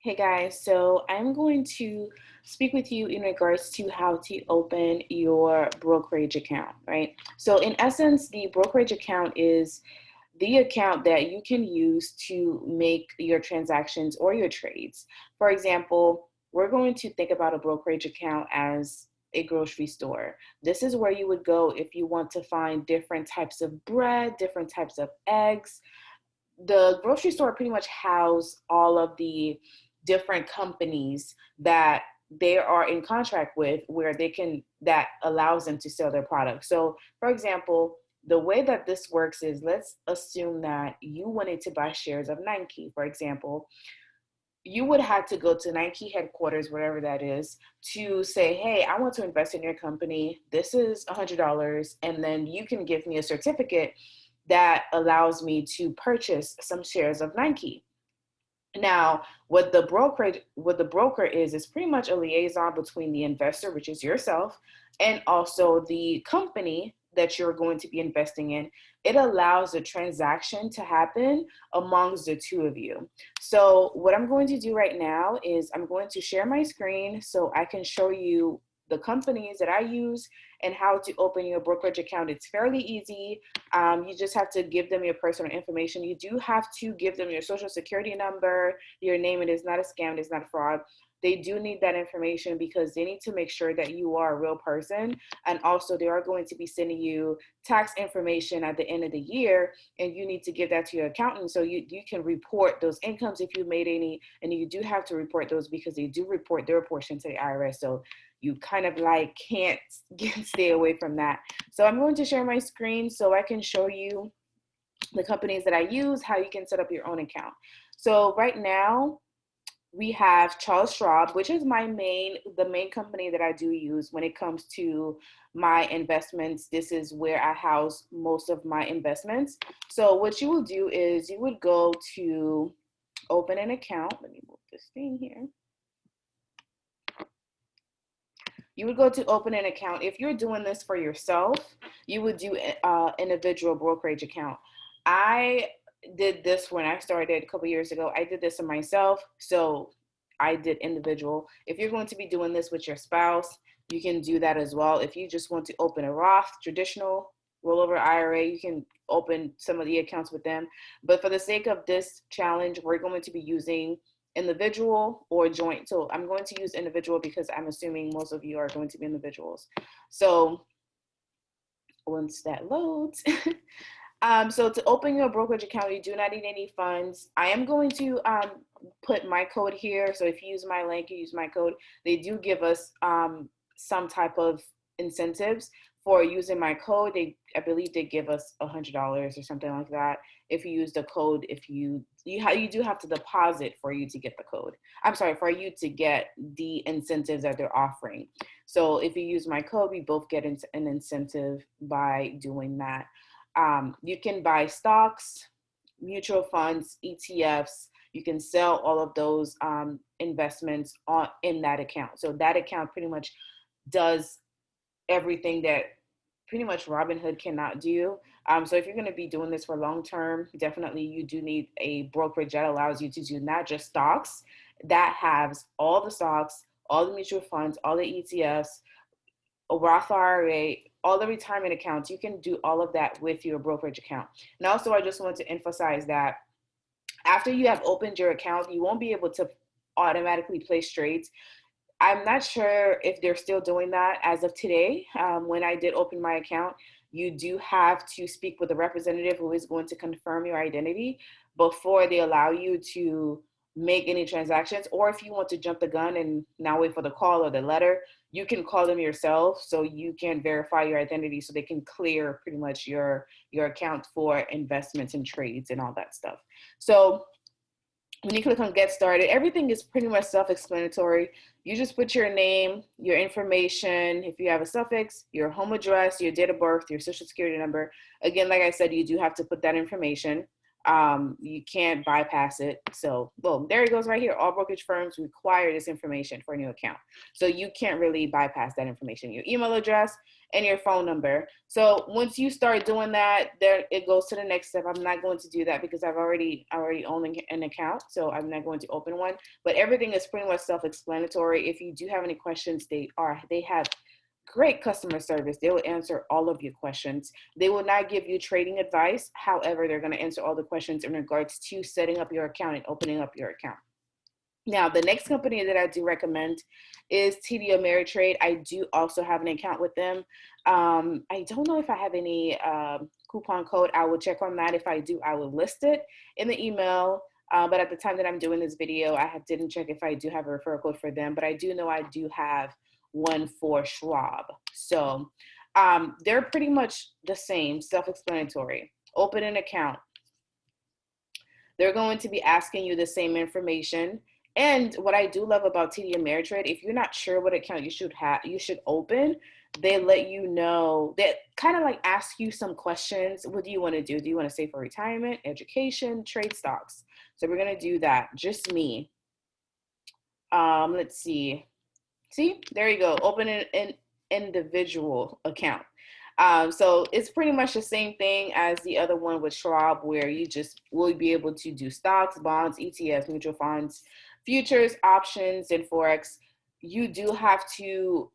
Hey guys, so I'm going to speak with you in regards to how to open your brokerage account, right? So, in essence, the brokerage account is the account that you can use to make your transactions or your trades. For example, we're going to think about a brokerage account as a grocery store. This is where you would go if you want to find different types of bread, different types of eggs. The grocery store pretty much house all of the different companies that they are in contract with where they can that allows them to sell their products. So for example, the way that this works is, let's assume that you wanted to buy shares of Nike, for example. You would have to go to Nike headquarters, whatever that is, to say, hey, I want to invest in your company. This is $100. And then you can give me a certificate that allows me to purchase some shares of Nike. Now, what the broker is pretty much a liaison between the investor, which is yourself, and also the company that you're going to be investing in. It allows the transaction to happen amongst the two of you. So what I'm going to do right now is I'm going to share my screen so I can show you the companies that I use and how to open your brokerage account. It's fairly easy. You just have to give them your personal information. You do have to give them your social security number, your name. It is not a scam. It is not a fraud. They do need that information because they need to make sure that you are a real person. And also they are going to be sending you tax information at the end of the year, and you need to give that to your accountant so you can report those incomes if you made any, and you do have to report those because they do report their portion to the IRS. So you kind of like can't stay away from that. So I'm going to share my screen so I can show you the companies that I use, how you can set up your own account. So right now we have Charles Schwab, which is the main company that I do use when it comes to my investments. This is where I house most of my investments. So what you will do is you would go to open an account. Let me move this thing here. You would go to open an account. If you're doing this for yourself, you would do individual brokerage account. I did this when I started a couple years ago. I did this for myself, so I did individual. If you're going to be doing this with your spouse, you can do that as well. If you just want to open a Roth, traditional rollover IRA, you can open some of the accounts with them. But for the sake of this challenge, we're going to be using individual or joint. So I'm going to use individual because I'm assuming most of you are going to be individuals. So once that loads, so to open your brokerage account, you do not need any funds. I am going to put my code here. So if you use my link, you use my code. They do give us some type of incentives for using my code. I believe they give us $100 or something like that if you use the code. If you do have to deposit for you to get the code. I'm sorry, for you to get the incentives that they're offering. So if you use my code, we both get an incentive by doing that. You can buy stocks, mutual funds, ETFs. You can sell all of those investments in that account. So that account pretty much does everything that pretty much Robinhood cannot do. So if you're going to be doing this for long term, definitely you do need a brokerage that allows you to do not just stocks, that has all the stocks, all the mutual funds, all the ETFs, a Roth IRA, all the retirement accounts. You can do all of that with your brokerage account. And also, I just want to emphasize that after you have opened your account, you won't be able to automatically place trades. I'm not sure if they're still doing that as of today. When I did open my account, you do have to speak with a representative who is going to confirm your identity before they allow you to make any transactions. Or if you want to jump the gun and now wait for the call or the letter, you can call them yourself so you can verify your identity so they can clear pretty much your account for investments and trades and all that stuff. So when you click on get started, everything is pretty much self-explanatory. You just put your name, your information, if you have a suffix, your home address, your date of birth, your social security number. Again, like I said, you do have to put that information. You can't bypass it. So boom, there it goes right here. All brokerage firms require this information for a new account. So you can't really bypass that information. Your email address, and your phone number. So once you start doing that, there it goes to the next step. I'm not going to do that because I already own an account, so I'm not going to open one. But everything is pretty much self-explanatory. If you do have any questions, they have great customer service. They will answer all of your questions. They will not give you trading advice. However, they're going to answer all the questions in regards to setting up your account and opening up your account. Now, the next company that I do recommend is TD Ameritrade. I do also have an account with them. I don't know if I have any coupon code. I will check on that. If I do, I will list it in the email. But at the time that I'm doing this video, didn't check if I do have a referral code for them. But I do know I do have one for Schwab. So they're pretty much the same, self-explanatory. Open an account. They're going to be asking you the same information. And what I do love about TD Ameritrade, if you're not sure what account you should open, they let you know. They kind of like ask you some questions. What do you want to do? Do you want to save for retirement, education, trade stocks? So we're going to do that. Just me. Let's see. See, there you go. Open an individual account. So it's pretty much the same thing as the other one with Schwab, where you just will be able to do stocks, bonds, ETFs, mutual funds, futures, options, and Forex. You do have to,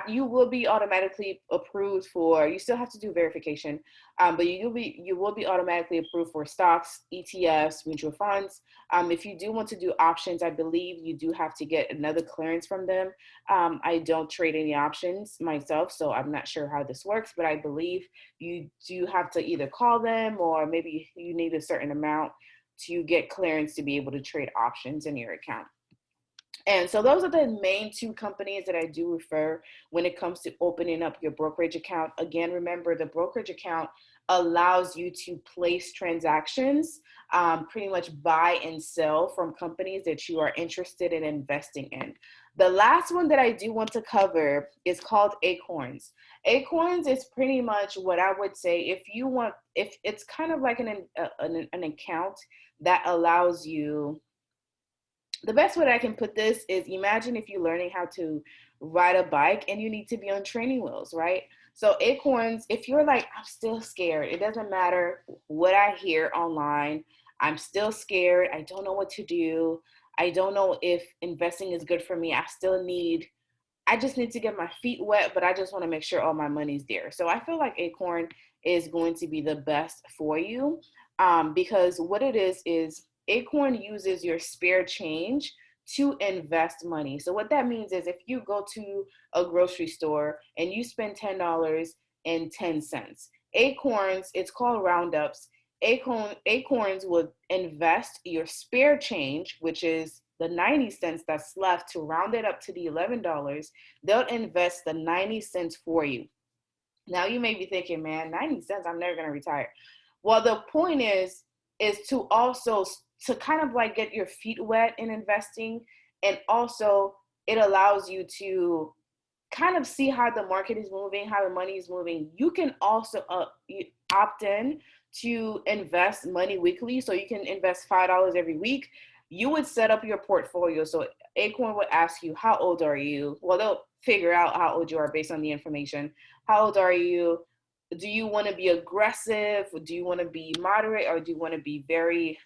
you will be automatically approved for, you still have to do verification, but you will be automatically approved for stocks, ETFs, mutual funds. If you do want to do options, I believe you do have to get another clearance from them. I don't trade any options myself, so I'm not sure how this works, but I believe you do have to either call them or maybe you need a certain amount to get clearance to be able to trade options in your account. And so those are the main two companies that I do refer when it comes to opening up your brokerage account. Again, remember the brokerage account allows you to place transactions, pretty much buy and sell from companies that you are interested in investing in. The last one that I do want to cover is called Acorns. Acorns is pretty much what I would say if it's kind of like an account that allows you. The best way that I can put this is imagine if you're learning how to ride a bike and you need to be on training wheels, right? So Acorns, if you're like, I'm still scared, it doesn't matter what I hear online, I'm still scared, I don't know what to do, I don't know if investing is good for me, I just need to get my feet wet, but I just want to make sure all my money's there. So I feel like Acorn is going to be the best for you because what it is Acorn uses your spare change to invest money. So what that means is if you go to a grocery store and you spend $10.10, Acorns, it's called roundups. Acorns will invest your spare change, which is the 90 cents that's left, to round it up to the $11. They'll invest the 90 cents for you. Now you may be thinking, man, 90 cents, I'm never going to retire. Well, the point is to also to kind of like get your feet wet in investing, and also it allows you to kind of see how the market is moving, how the money is moving. You can also opt in to invest money weekly, so you can invest $5 every week. You would set up your portfolio. So Acorn would ask you, how old are you? Well, they'll figure out how old you are based on the information. How old are you? Do you want to be aggressive? Do you want to be moderate? Or do you want to be very,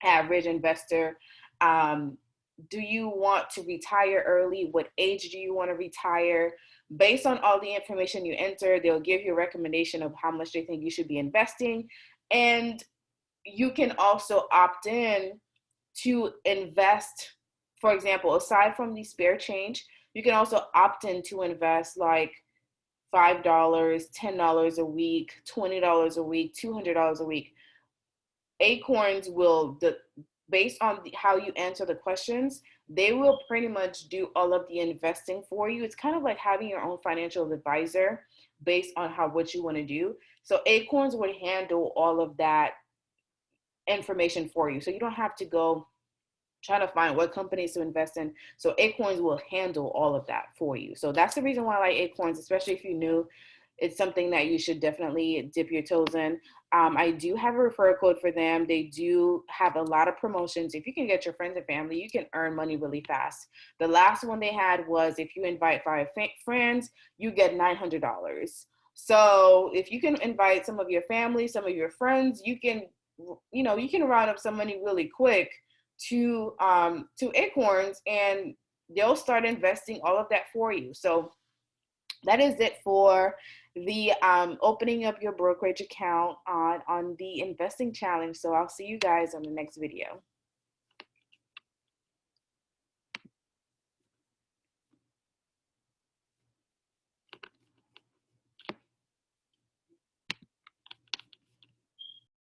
average investor? Do you want to retire early? What age do you want to retire? Based on all the information you enter, they'll give you a recommendation of how much they think you should be investing. And you can also opt in to invest, for example, aside from the spare change, you can also opt in to invest like $5, $10 a week, $20 a week, $200 a week. Acorns will, based on how you answer the questions, they will pretty much do all of the investing for you. It's kind of like having your own financial advisor based on what you want to do. So Acorns would handle all of that information for you. So you don't have to go trying to find what companies to invest in. So Acorns will handle all of that for you. So that's the reason why I like Acorns, especially if you're new. it's something that you should definitely dip your toes in. I do have a referral code for them. They do have a lot of promotions. If you can get your friends and family, you can earn money really fast. The last one they had was if you invite 5 friends, you get $900. So if you can invite some of your family, some of your friends, you can, you can round up some money really quick to Acorns, and they'll start investing all of that for you. So that is it for the opening up your brokerage account on the investing challenge. So I'll see you guys on the next video.